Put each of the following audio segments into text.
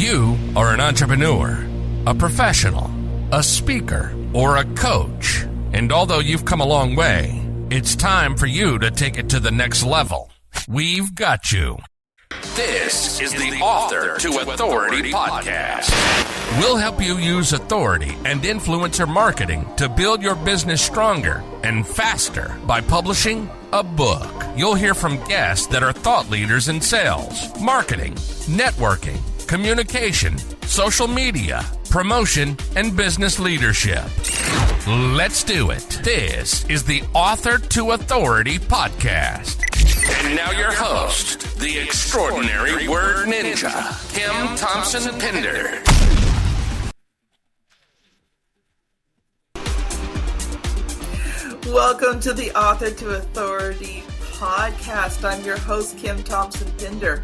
You are an entrepreneur, a professional, a speaker, or a coach. And although you've come a long way, it's time for you to take it to the next level. We've got you. This is the Author to Authority podcast. We'll help you use authority and influencer marketing to build your business stronger and faster by publishing a book. You'll hear from guests that are thought leaders in sales, marketing, networking, communication, social media, promotion, and business leadership. Let's do it. This is the Author to Authority podcast. And now your host, the extraordinary word ninja, Kim Thompson-Pinder. Welcome to the Author to Authority podcast. I'm your host, Kim Thompson-Pinder,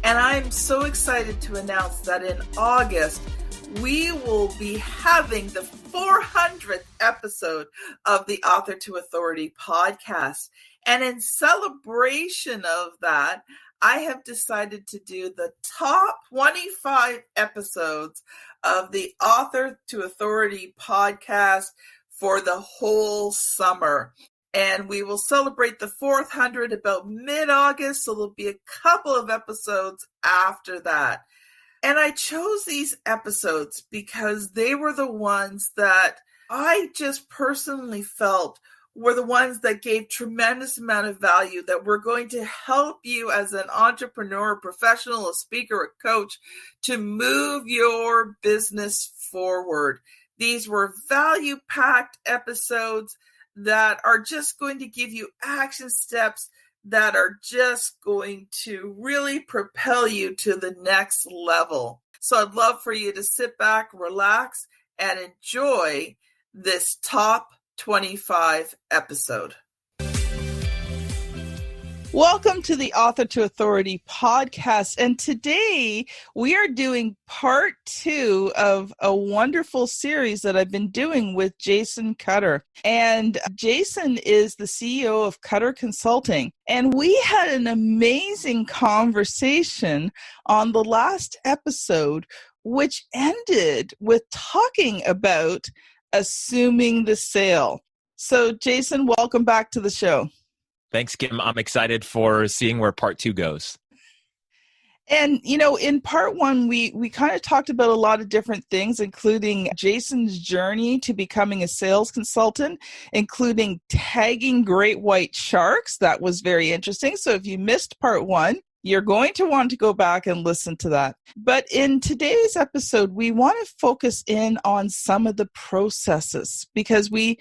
and I'm so excited to announce that in August, we will be having the 400th episode of the Author to Authority podcast. And in celebration of that, I have decided to do the top 25 episodes of the Author to Authority podcast for the whole summer. And we will celebrate the 400 about mid-August, so there'll be a couple of episodes after that. And I chose these episodes because they were the ones that I just personally felt were the ones that gave tremendous amount of value, that were going to help you as an entrepreneur, professional, a speaker, a coach, to move your business forward. These were value-packed episodes that are just going to give you action steps that are just going to really propel you to the next level. So I'd love for you to sit back, relax, and enjoy this top 25 episode. Welcome to the Author to Authority podcast. And today we are doing part 2 of a wonderful series that I've been doing with Jason Cutter. And Jason is the CEO of Cutter Consulting. And we had an amazing conversation on the last episode, which ended with talking about assuming the sale. So Jason, welcome back to the show. Thanks, Kim. I'm excited for seeing where part 2 goes. And, you know, in part 1, we kind of talked about a lot of different things, including Jason's journey to becoming a sales consultant, including tagging great white sharks. That was very interesting. So if you missed part 1, you're going to want to go back and listen to that. But in today's episode, we want to focus in on some of the processes, because we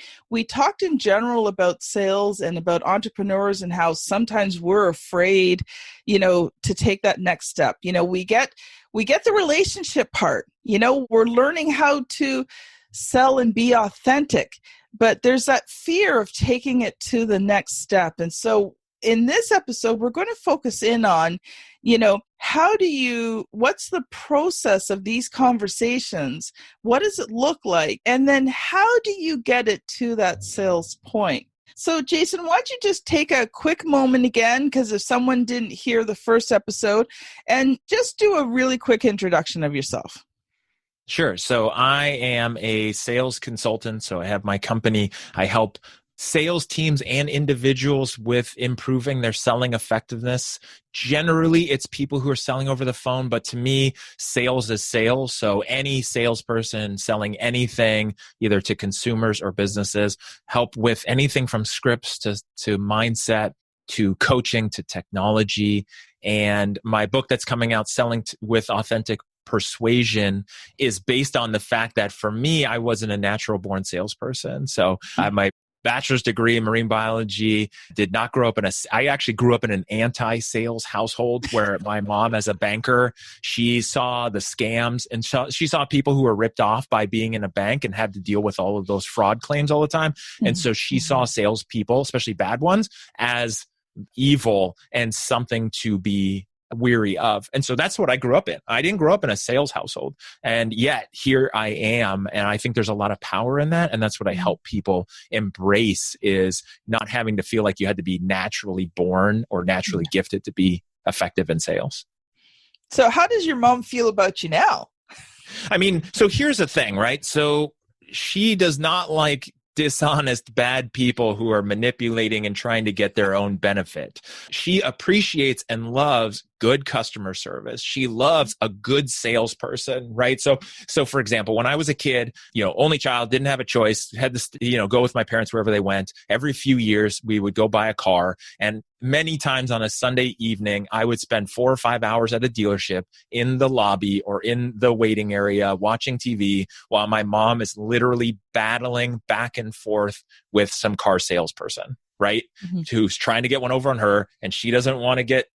talked in general about sales and about entrepreneurs and how sometimes we're afraid, to take that next step. We get the relationship part. We're learning how to sell and be authentic, but there's that fear of taking it to the next step. And so in this episode, we're going to focus in on, what's the process of these conversations? What does it look like? And then how do you get it to that sales point? So Jason, why don't you just take a quick moment again, because if someone didn't hear the first episode, and just do a really quick introduction of yourself. Sure. So I am a sales consultant. So I have my company. I help sales teams and individuals with improving their selling effectiveness. Generally, it's people who are selling over the phone, but to me, sales is sales. So any salesperson selling anything, either to consumers or businesses, help with anything from scripts to mindset, to coaching, to technology. And my book that's coming out, Selling with Authentic Persuasion, is based on the fact that for me, I wasn't a natural born salesperson. So I have my bachelor's degree in marine biology, did not grow up I actually grew up in an anti-sales household where my mom, as a banker, she saw the scams and she saw people who were ripped off by being in a bank and had to deal with all of those fraud claims all the time. And so she saw salespeople, especially bad ones, as evil and something to be weary of. And so that's what I grew up in. I didn't grow up in a sales household. And yet here I am. And I think there's a lot of power in that. And that's what I help people embrace, is not having to feel like you had to be naturally born or naturally gifted to be effective in sales. So how does your mom feel about you now? I mean, so here's the thing, right? So she does not like dishonest, bad people who are manipulating and trying to get their own benefit. She appreciates and loves good customer service. She loves a good salesperson, right? So for example, when I was a kid, only child, didn't have a choice, had to, go with my parents wherever they went. Every few years, we would go buy a car. And many times on a Sunday evening, I would spend 4 or 5 hours at a dealership in the lobby or in the waiting area watching TV while my mom is literally battling back and forth with some car salesperson, right? Mm-hmm. Who's trying to get one over on her, and she doesn't want to get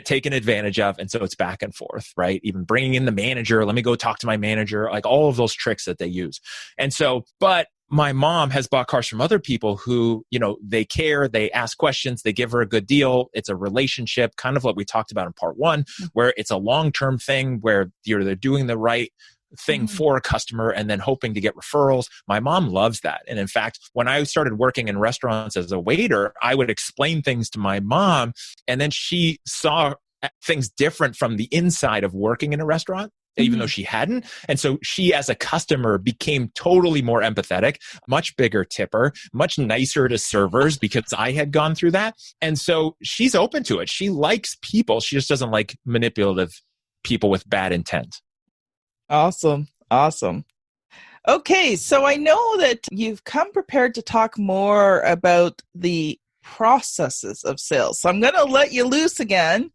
taken advantage of. And so it's back and forth, right? Even bringing in the manager, let me go talk to my manager, like all of those tricks that they use. And so, but my mom has bought cars from other people who, they care, they ask questions, they give her a good deal. It's a relationship, kind of what we talked about in part one, where it's a long-term thing where they're doing the right thing for a customer and then hoping to get referrals. My mom loves that. And in fact, when I started working in restaurants as a waiter, I would explain things to my mom, and then she saw things different from the inside of working in a restaurant, even though she hadn't. And so she, as a customer, became totally more empathetic, much bigger tipper, much nicer to servers because I had gone through that. And so she's open to it. She likes people. She just doesn't like manipulative people with bad intent. Awesome. Okay, so I know that you've come prepared to talk more about the processes of sales. So I'm going to let you loose again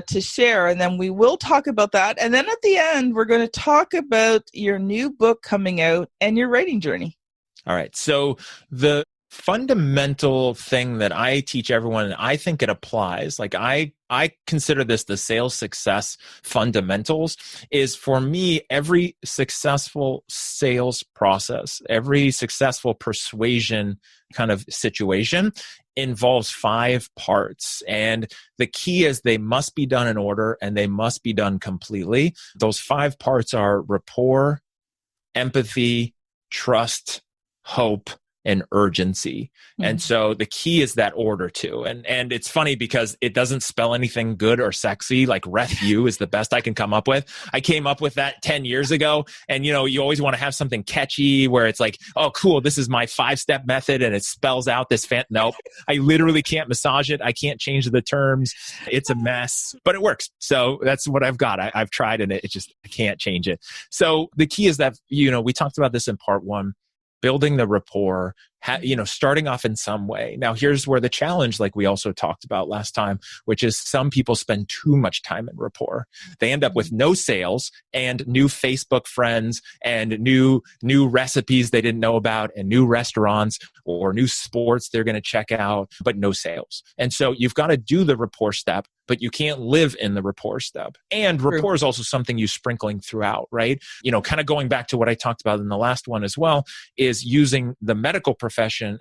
to share, and then we will talk about that. And then at the end, we're going to talk about your new book coming out and your writing journey. All right. So the fundamental thing that I teach everyone, and I think it applies, like I consider this the sales success fundamentals, is for me, every successful sales process, every successful persuasion kind of situation involves 5 parts. And the key is they must be done in order and they must be done completely. Those 5 parts are rapport, empathy, trust, hope, and urgency. And so the key is that order too. And it's funny because it doesn't spell anything good or sexy. Like REFU is the best I can come up with. I came up with that 10 years ago. And you always want to have something catchy where it's like, oh, cool, this is my 5-step method and it spells out this nope. I literally can't massage it. I can't change the terms. It's a mess, but it works. So that's what I've got. I've tried and I can't change it. So the key is that, we talked about this in part one, building the rapport, starting off in some way. Now, here's where the challenge, like we also talked about last time, which is some people spend too much time in rapport. They end up with no sales and new Facebook friends and new recipes they didn't know about and new restaurants or new sports they're going to check out, but no sales. And so you've got to do the rapport step, but you can't live in the rapport step. And rapport is also something you sprinkling throughout, right? Kind of going back to what I talked about in the last one as well, is using the medical profession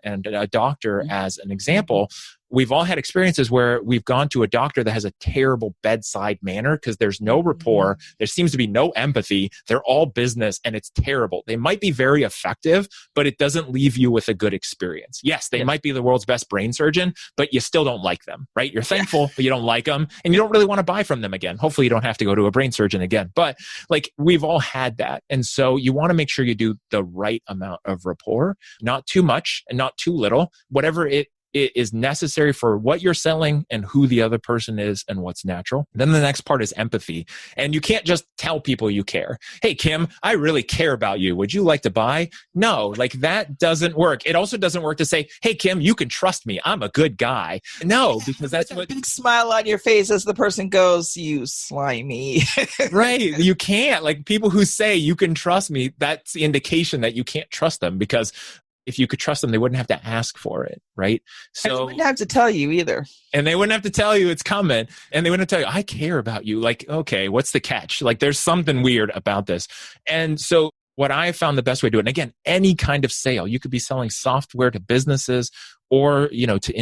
and a doctor as an example. We've all had experiences where we've gone to a doctor that has a terrible bedside manner because there's no rapport. There seems to be no empathy. They're all business and it's terrible. They might be very effective, but it doesn't leave you with a good experience. Yes, they might be the world's best brain surgeon, but you still don't like them, right? You're thankful, but you don't like them and you don't really want to buy from them again. Hopefully you don't have to go to a brain surgeon again, but like we've all had that. And so you want to make sure you do the right amount of rapport, not too much and not too little, whatever it is necessary for what you're selling and who the other person is and what's natural. Then the next part is empathy. And you can't just tell people you care. Hey, Kim, I really care about you. Would you like to buy? No, like that doesn't work. It also doesn't work to say, hey, Kim, you can trust me. I'm a good guy. No, because that's what... Big smile on your face as the person goes, you slimy. Right. You can't. Like people who say you can trust me, that's the indication that you can't trust them because if you could trust them, they wouldn't have to ask for it, right? So and they wouldn't have to tell you either. And they wouldn't have to tell you it's coming. And they wouldn't tell you, I care about you. Like, okay, what's the catch? Like, there's something weird about this. And so what I found the best way to do it, and again, any kind of sale, you could be selling software to businesses or, to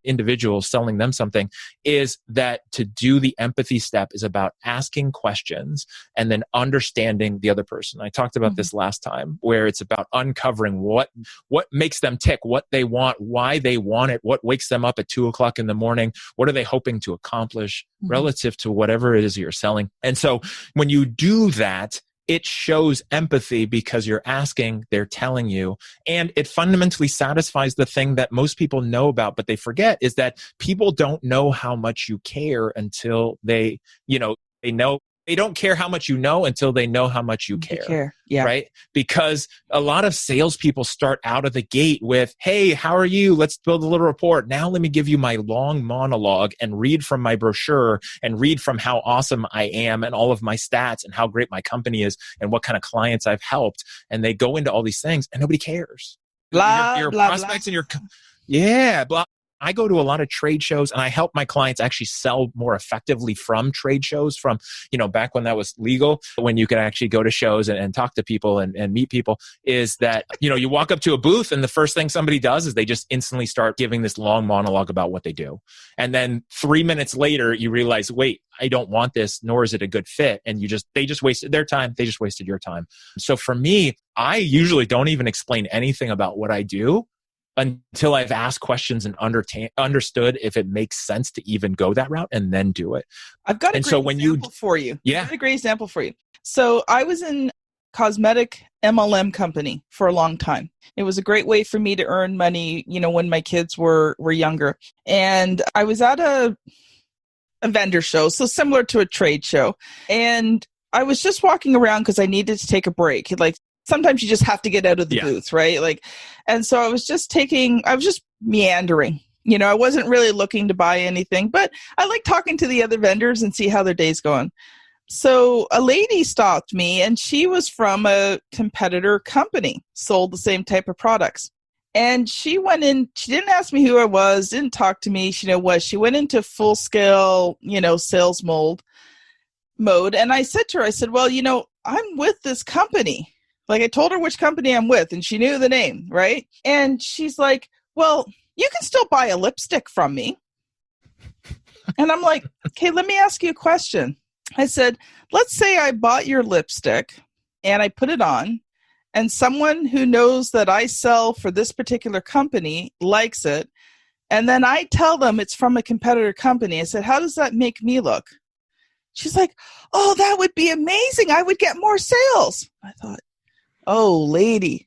individuals selling them something, is that to do the empathy step is about asking questions and then understanding the other person. I talked about this last time, where it's about uncovering what makes them tick, what they want, why they want it, what wakes them up at 2:00 in the morning, what are they hoping to accomplish relative to whatever it is you're selling. And so when you do that, it shows empathy because you're asking, they're telling you, and it fundamentally satisfies the thing that most people know about, but they forget, is that people don't know how much you care until they know. They don't care how much you know until they know how much you care. Yeah. Right? Because a lot of salespeople start out of the gate with, hey, how are you? Let's build a little report. Now let me give you my long monologue and read from my brochure and read from how awesome I am and all of my stats and how great my company is and what kind of clients I've helped. And they go into all these things and nobody cares. Blah, your blah, prospects blah. and blah. I go to a lot of trade shows and I help my clients actually sell more effectively from trade shows from, back when that was legal, when you could actually go to shows and talk to people and meet people, is that, you walk up to a booth and the first thing somebody does is they just instantly start giving this long monologue about what they do. And then 3 minutes later, you realize, wait, I don't want this, nor is it a good fit. And they just wasted their time. They just wasted your time. So for me, I usually don't even explain anything about what I do until I've asked questions and understood if it makes sense to even go that route and then do it. I've got a great example for you. Yeah. I've got a great example for you. So I was in cosmetic MLM company for a long time. It was a great way for me to earn money, when my kids were younger. And I was at a vendor show, so similar to a trade show. And I was just walking around because I needed to take a break. Sometimes you just have to get out of the booth, right? And so I was just meandering. I wasn't really looking to buy anything, but I like talking to the other vendors and see how their day's going. So a lady stopped me and she was from a competitor company, sold the same type of products. And she went in, she didn't ask me who I was, didn't talk to me. She went into full scale, sales mode. And I said to her, well, I'm with this company. I told her which company I'm with and she knew the name, right? And she's like, well, you can still buy a lipstick from me. And I'm like, okay, let me ask you a question. I said, let's say I bought your lipstick and I put it on and someone who knows that I sell for this particular company likes it. And then I tell them it's from a competitor company. I said, how does that make me look? She's like, oh, that would be amazing. I would get more sales. I thought, oh, lady.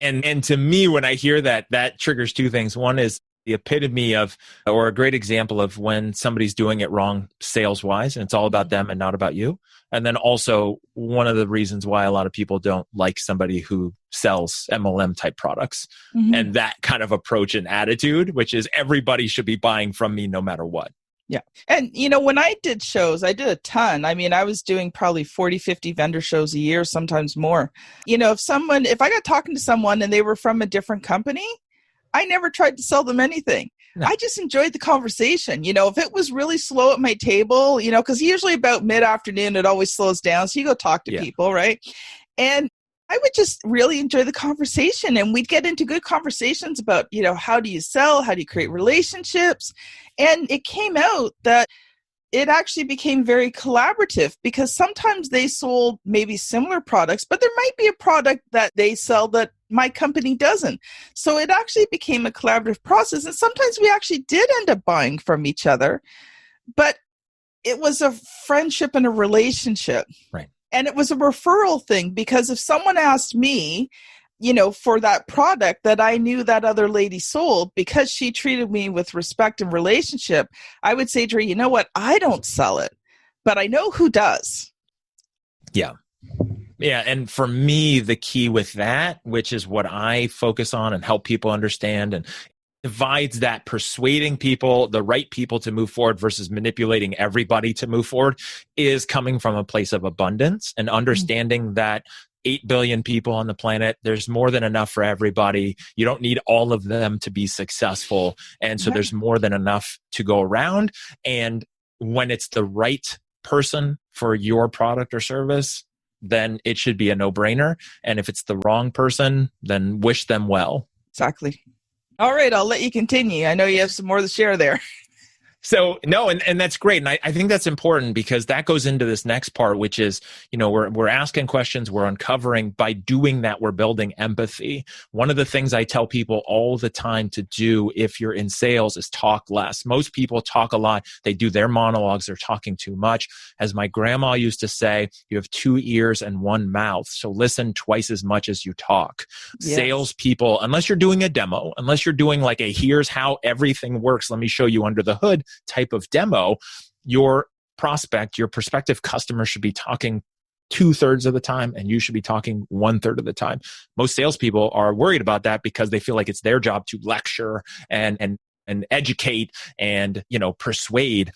And to me, when I hear that triggers two things. One is the epitome of, or a great example of when somebody's doing it wrong sales-wise, and it's all about them and not about you. And then also one of the reasons why a lot of people don't like somebody who sells MLM type products and that kind of approach and attitude, which is everybody should be buying from me no matter what. Yeah. And, when I did shows, I did a ton. I mean, I was doing probably 40, 50 vendor shows a year, sometimes more. If I got talking to someone and they were from a different company, I never tried to sell them anything. No. I just enjoyed the conversation. If it was really slow at my table, because usually about mid-afternoon, it always slows down. So you go talk to people, right? And I would just really enjoy the conversation and we'd get into good conversations about, how do you sell? How do you create relationships? And it came out that it actually became very collaborative because sometimes they sold maybe similar products, but there might be a product that they sell that my company doesn't. So it actually became a collaborative process. And sometimes we actually did end up buying from each other, but it was a friendship and a relationship. Right. And it was a referral thing because if someone asked me, for that product that I knew that other lady sold, because she treated me with respect and relationship, I would say to her, you know what? I don't sell it, but I know who does. Yeah. Yeah. And for me, the key with that, which is what I focus on and help people understand and divides that persuading people, the right people to move forward versus manipulating everybody to move forward, is coming from a place of abundance and understanding that 8 billion people on the planet, there's more than enough for everybody. You don't need all of them to be successful. And so there's more than enough to go around. And when it's the right person for your product or service, then it should be a no-brainer. And if it's the wrong person, then wish them well. Exactly. All right, I'll let you continue. I know you have some more to share there. So no, and that's great. And I think that's important because that goes into this next part, which is, we're asking questions, we're uncovering. By doing that, we're building empathy. One of the things I tell people all the time to do if you're in sales is talk less. Most people talk a lot. They do their monologues. They're talking too much. As my grandma used to say, you have 2 ears and 1 mouth. So listen twice as much as you talk. Yes. Salespeople, unless you're doing a demo, unless you're doing like a here's how everything works, let me show you under the hood type of demo, your prospect, your prospective customer should be talking 2/3 of the time, and you should be talking 1/3 of the time. Most salespeople are worried about that because they feel like it's their job to lecture and educate and persuade.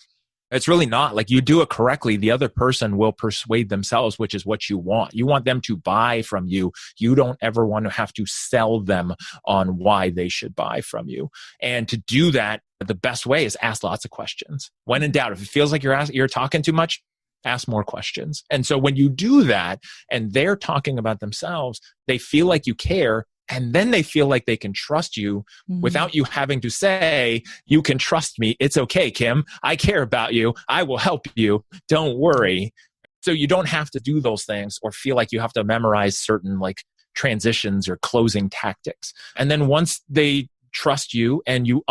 It's really not. Like, you do it correctly, the other person will persuade themselves, which is what you want. You want them to buy from you. You don't ever want to have to sell them on why they should buy from you. And to do that, the best way is ask lots of questions. When in doubt, if it feels like you're talking too much, ask more questions. And so when you do that and they're talking about themselves, they feel like you care. And then they feel like they can trust you without you having to say, you can trust me. It's okay, Kim. I care about you. I will help you. Don't worry. So you don't have to do those things or feel like you have to memorize certain like transitions or closing tactics. And then once they trust you and you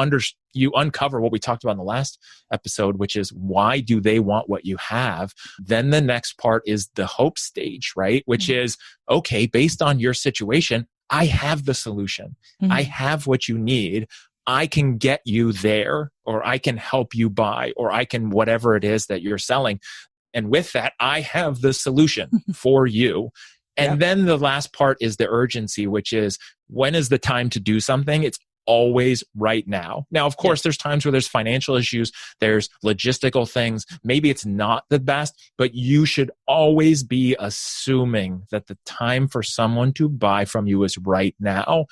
uncover what we talked about in the last episode, which is why do they want what you have? Then the next part is the hope stage, right? Which is, okay, based on your situation, I have the solution. I have what you need. I can get you there, or I can help you buy, or I can whatever it is that you're selling. And with that, I have the solution for you. And then the last part is the urgency, which is, when is the time to do something? It's always right now. Now, of course, there's times where there's financial issues, there's logistical things. Maybe it's not the best, but you should always be assuming that the time for someone to buy from you is right now.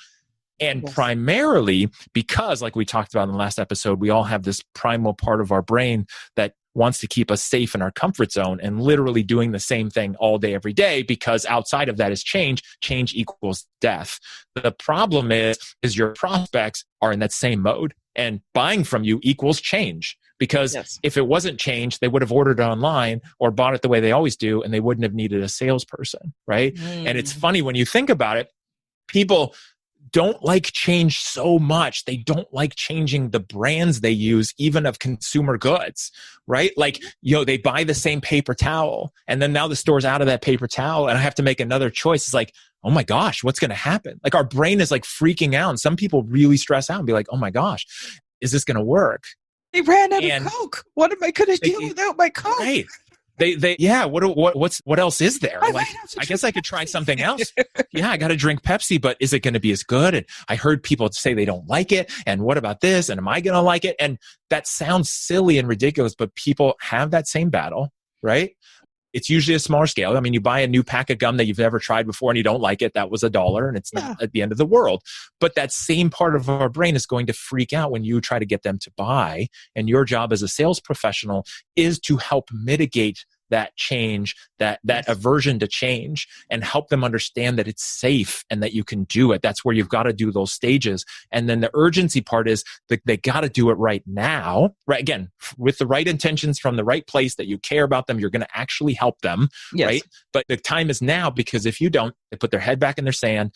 And primarily because, like we talked about in the last episode, we all have this primal part of our brain that wants to keep us safe in our comfort zone and literally doing the same thing all day, every day, because outside of that is change. Change equals death. The problem is your prospects are in that same mode, and buying from you equals change. Because if it wasn't change, they would have ordered it online or bought it the way they always do, and they wouldn't have needed a salesperson, right? And it's funny when you think about it, people don't like change so much. They don't like changing the brands they use, even of consumer goods, right? Like, they buy the same paper towel, and then now the store's out of that paper towel and I have to make another choice. It's like, oh my gosh, what's going to happen? Like, our brain is like freaking out. And some people really stress out and be like, oh my gosh, is this going to work? They ran out of Coke. What am I going to do without my Coke? Right. What else is there? Like, I guess I could try something else. Yeah, I got to drink Pepsi, but is it going to be as good? And I heard people say they don't like it. And what about this? And am I going to like it? And that sounds silly and ridiculous, but people have that same battle, right? It's usually a smaller scale. I mean, you buy a new pack of gum that you've never tried before and you don't like it. That was $1 and it's not at the end of the world. But that same part of our brain is going to freak out when you try to get them to buy. And your job as a sales professional is to help mitigate that change, that aversion to change, and help them understand that it's safe and that you can do it. That's where you've got to do those stages. And then the urgency part is that they got to do it right now, right? Again, with the right intentions from the right place, that you care about them, you're going to actually help them, right? But the time is now, because if you don't, they put their head back in the sand,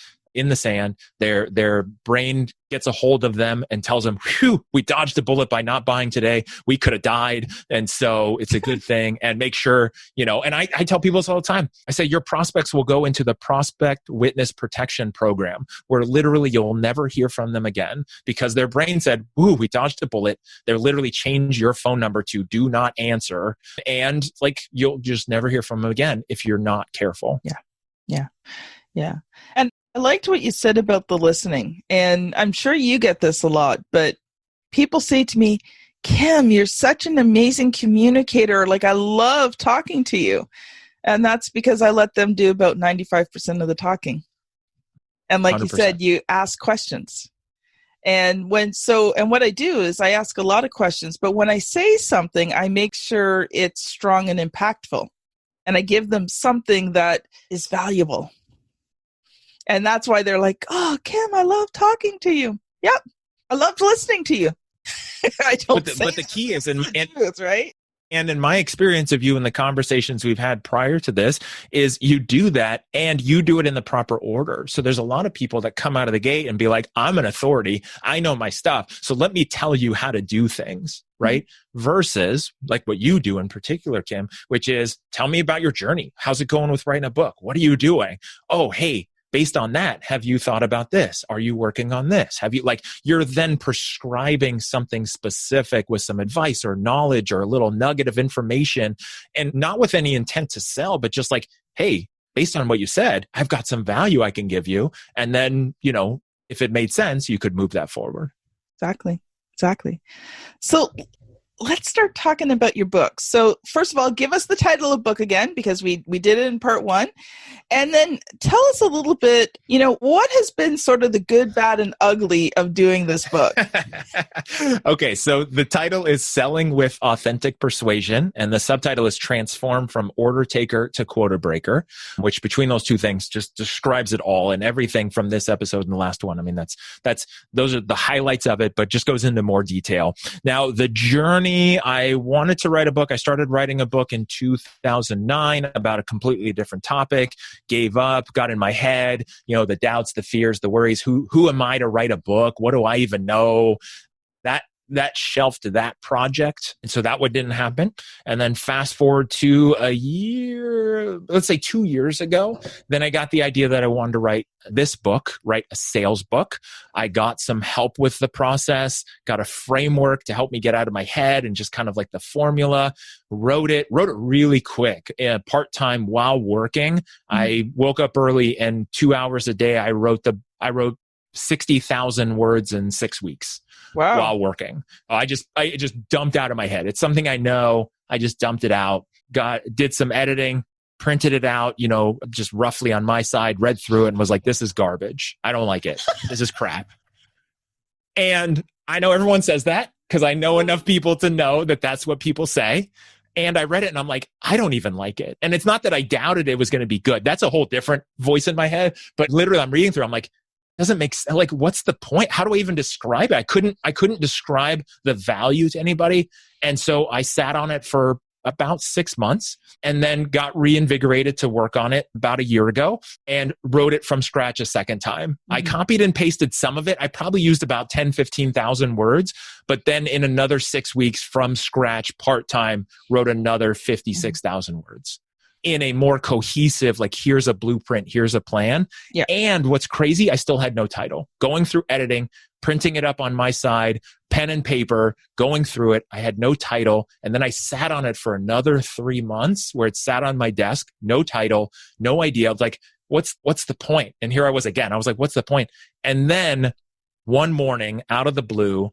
their brain gets a hold of them and tells them, whew, we dodged a bullet by not buying today. We could have died. And so it's a good thing. And make sure, and I tell people this all the time. I say, your prospects will go into the prospect witness protection program, where literally you'll never hear from them again because their brain said, ooh, we dodged a bullet. They'll literally change your phone number to do not answer. And like, you'll just never hear from them again if you're not careful. Yeah. And I liked what you said about the listening, and I'm sure you get this a lot, but people say to me, Kim, you're such an amazing communicator. Like, I love talking to you. And that's because I let them do about 95% of the talking. And like 100%. You said, you ask questions. And what I do is I ask a lot of questions, but when I say something, I make sure it's strong and impactful. and I give them something that is valuable. And that's why they're like, oh, Kim, I love talking to you. Yep. I loved listening to you. I don't but the key is, truth, right? And in my experience of you and the conversations we've had prior to this, is you do that and you do it in the proper order. So there's a lot of people that come out of the gate and be like, I'm an authority. I know my stuff. So let me tell you how to do things, right? Mm-hmm. Versus like what you do in particular, Kim, which is tell me about your journey. How's it going with writing a book? What are you doing? Oh, hey, based on that, have you thought about this? Are you working on this? Have you, like, you're then prescribing something specific with some advice or knowledge or a little nugget of information, and not with any intent to sell, but just like, hey, based on what you said, I've got some value I can give you. And then, if it made sense, you could move that forward. Exactly. So let's start talking about your book. So first of all, give us the title of book again, because we did it in part 1. And then tell us a little bit, what has been sort of the good, bad, and ugly of doing this book? Okay, so the title is Selling with Authentic Persuasion, and the subtitle is Transform from Order Taker to Quota Breaker, which between those two things just describes it all, and everything from this episode and the last one. I mean, those are the highlights of it, but just goes into more detail. Now, the journey, I wanted to write a book. I started writing a book in 2009 about a completely different topic. Gave up, got in my head, the doubts, the fears, the worries. Who am I to write a book? What do I even know? That shelved that project. And so that one didn't happen. And then fast forward to a year, let's say 2 years ago, then I got the idea that I wanted to write this book, write a sales book. I got some help with the process, got a framework to help me get out of my head and just kind of like the formula, wrote it really quick, part-time while working. Mm-hmm. I woke up early and 2 hours a day, I wrote 60,000 words in 6 weeks. Wow. While working. I just dumped out of my head. It's something I know. I just dumped it out, did some editing, printed it out, just roughly on my side, read through it and was like, this is garbage. I don't like it. This is crap. And I know everyone says that because I know enough people to know that that's what people say. And I read it and I'm like, I don't even like it. And it's not that I doubted it was going to be good. That's a whole different voice in my head. But literally I'm reading through, I'm like, doesn't make sense. Like, what's the point? How do I even describe it? I couldn't describe the value to anybody. And so I sat on it for about 6 months and then got reinvigorated to work on it about a year ago and wrote it from scratch a second time. Mm-hmm. I copied and pasted some of it. I probably used about 10, 15,000 words, but then in another 6 weeks from scratch, part-time, wrote another 56,000 words. In a more cohesive, like, here's a blueprint, here's a plan. Yeah. And what's crazy, I still had no title. Going through editing, printing it up on my side, pen and paper, going through it. I had no title. And then I sat on it for another 3 months where it sat on my desk, no title, no idea. I was like, what's the point? And here I was again. I was like, what's the point? And then one morning, out of the blue,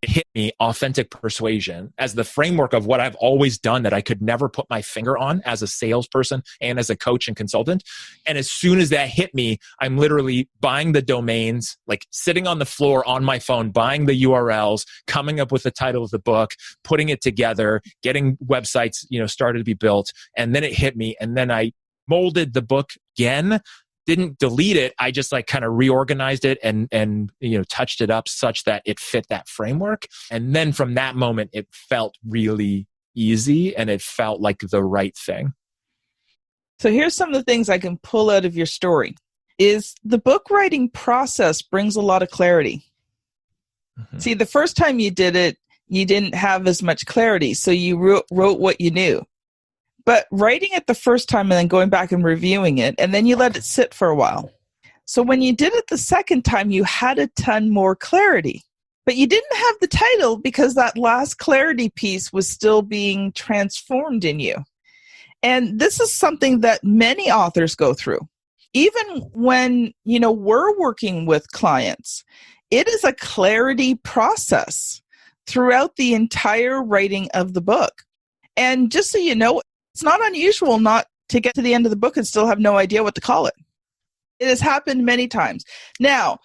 it hit me, authentic persuasion, as the framework of what I've always done that I could never put my finger on as a salesperson and as a coach and consultant. And as soon as that hit me, I'm literally buying the domains, like sitting on the floor on my phone, buying the URLs, coming up with the title of the book, putting it together, getting websites, started to be built. And then it hit me. And then I molded the book again. Didn't delete it. I just kind of reorganized it and touched it up such that it fit that framework. And then from that moment, it felt really easy and it felt like the right thing. So here's some of the things I can pull out of your story. Is the book writing process brings a lot of clarity. Mm-hmm. See, the first time you did it, you didn't have as much clarity. So you wrote what you knew. But writing it the first time and then going back and reviewing it, and then you let it sit for a while. So when you did it the second time, you had a ton more clarity. But you didn't have the title because that last clarity piece was still being transformed in you. And this is something that many authors go through. Even when, we're working with clients, it is a clarity process throughout the entire writing of the book. And just so you know, it's not unusual not to get to the end of the book and still have no idea what to call it. It has happened many times. Now,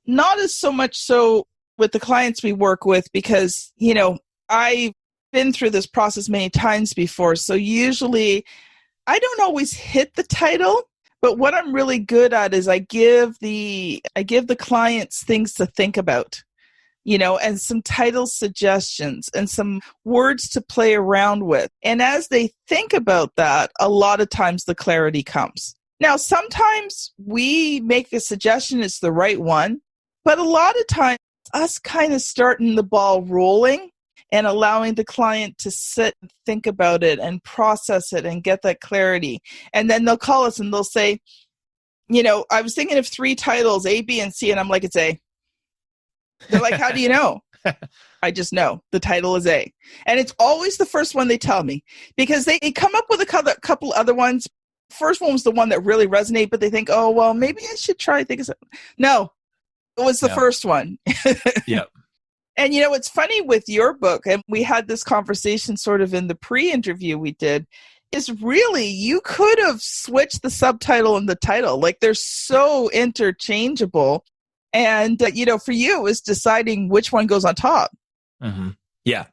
not as so much so with the clients we work with because, I've been through this process many times before. So usually I don't always hit the title, but what I'm really good at is I give the clients things to think about, and some title suggestions and some words to play around with. And as they think about that, a lot of times the clarity comes. Now, sometimes we make a suggestion, it's the right one, but a lot of times us kind of starting the ball rolling and allowing the client to sit and think about it and process it and get that clarity. And then they'll call us and they'll say, I was thinking of 3 titles, A, B, and C, and I'm like, it's A. They're like, how do you know? I just know the title is A. And it's always the first one they tell me, because they come up with a couple other ones. First one was the one that really resonated, but they think, oh, well, maybe I should try to think of something. No, it was the first one. Yeah. And, it's funny with your book, and we had this conversation sort of in the pre-interview we did, is really you could have switched the subtitle and the title. Like, they're so interchangeable. And, for you, it was deciding which one goes on top. Mm-hmm. Yeah.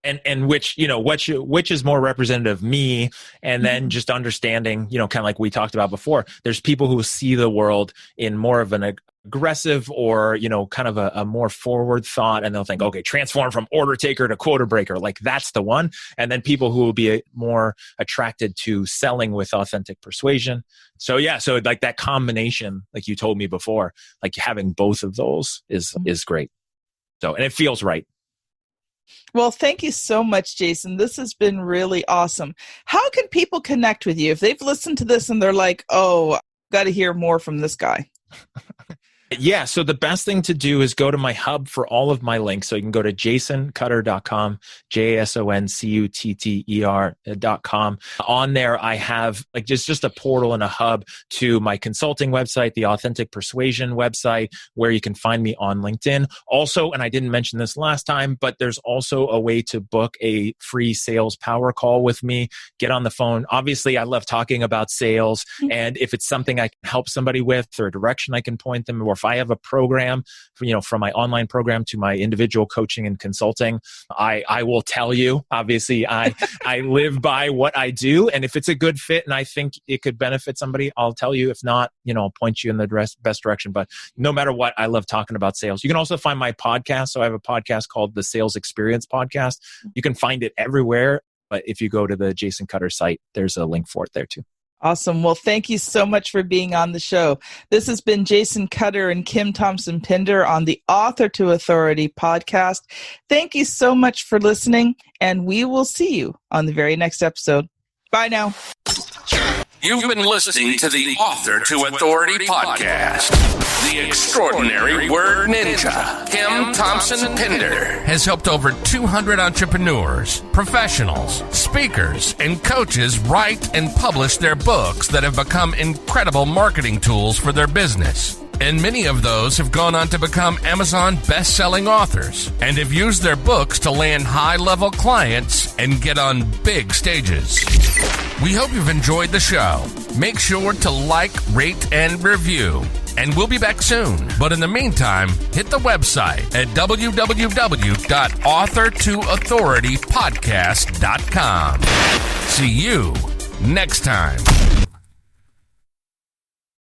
And which is more representative of me, and then just understanding, kind of like we talked about before, there's people who see the world in more of an aggressive or, kind of a more forward thought, and they'll think, okay, transform from order taker to quota breaker. Like, that's the one. And then people who will be more attracted to selling with authentic persuasion. So yeah, so like that combination, like you told me before, like having both of those is great. So, and it feels right. Well, thank you so much, Jason. This has been really awesome. How can people connect with you if they've listened to this and they're like, oh, got to hear more from this guy? Yeah. So the best thing to do is go to my hub for all of my links. So you can go to jasoncutter.com, JASONCUTTER.com. On there, I have like just a portal and a hub to my consulting website, the Authentic Persuasion website, where you can find me on LinkedIn. Also, and I didn't mention this last time, but there's also a way to book a free sales power call with me. Get on the phone. Obviously, I love talking about sales. And if it's something I can help somebody with, or a direction I can point them, or if I have a program, from my online program to my individual coaching and consulting, I will tell you. Obviously, I live by what I do, and if it's a good fit and I think it could benefit somebody, I'll tell you. If not, I'll point you in the best direction. But no matter what, I love talking about sales. You can also find my podcast. So I have a podcast called the Sales Experience Podcast. You can find it everywhere, but if you go to the Jason Cutter site, there's a link for it there too. Awesome. Well, thank you so much for being on the show. This has been Jason Cutter and Kim Thompson-Pinder on the Author to Authority podcast. Thank you so much for listening, and we will see you on the very next episode. Bye now. You've been listening to the Author to Authority podcast. The extraordinary word ninja, Kim Thompson-Pinder, has helped over 200 entrepreneurs, professionals, speakers, and coaches write and publish their books that have become incredible marketing tools for their business. And many of those have gone on to become Amazon best-selling authors and have used their books to land high-level clients and get on big stages. We hope you've enjoyed the show. Make sure to like, rate, and review. And we'll be back soon. But in the meantime, hit the website at www.authortoauthoritypodcast.com. See you next time.